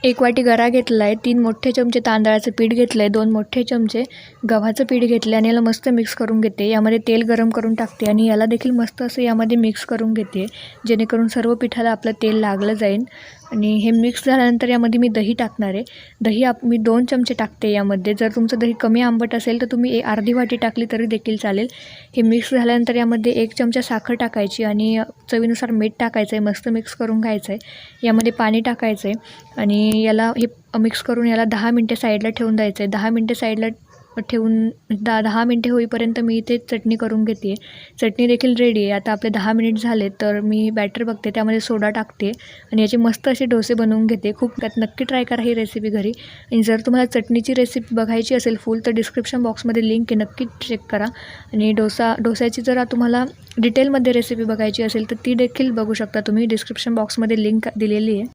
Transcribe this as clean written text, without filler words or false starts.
1 वाटी गरा घेतला आहे, 3 मोठे चमचे तांदळाचं पीठ घेतलं आहे, 2 मोठे चमचे गव्हाचं पीठ घेतलं आणि याला मस्त मिक्स करून घेते. यामध्ये तेल गरम करून टाकते आणि याला देखील मस्त असं यामध्ये मिक्स करून घेते, जेणेकरून सर्व पिठाला आपलं तेल लागलं जाईल. आणि हे मिक्स झाल्यानंतर यामध्ये मी दही टाकणार आहे. दही मी 2 चमचे टाकते यामध्ये. जर तुमचं दही कमी आंबट असेल तर तुम्ही अर्धी वाटी टाकली तरी देखील चालेल. हे मिक्स झाल्यानंतर यामध्ये 1 चमचा साखर टाकायची आणि चवीनुसार मीठ टाकायचं आहे. मस्त मिक्स करून घ्यायचं आहे. यामध्ये पाणी टाकायचं आहे आणि याला हे मिक्स करून याला 10 मिनटे साईडला ठेवून द्यायचं आहे. 10 मिनटे साईडला ठेवून 10 मिनटे होईपर्यंत मी इथे चटणी करून घेते आहे. चटणी देखील रेडी आहे. आता आपले 10 मिनिट झाले तर मी बॅटर बघते, त्यामध्ये सोडा टाकते आणि याचे मस्त असे डोसे बनवून घेते. खूप नक्की ट्राय करा ही रेसिपी घरी. आणि जर तुम्हाला चटणीची रेसिपी बघायची असेल फुल तर डिस्क्रिप्शन बॉक्समध्ये लिंक आहे, नक्की चेक करा. आणि डोस्याची जर तुम्हाला डिटेलमध्ये रेसिपी बघायची असेल तर ती देखील बघू शकता तुम्ही. डिस्क्रिप्शन बॉक्समध्ये लिंक दिलेली आहे.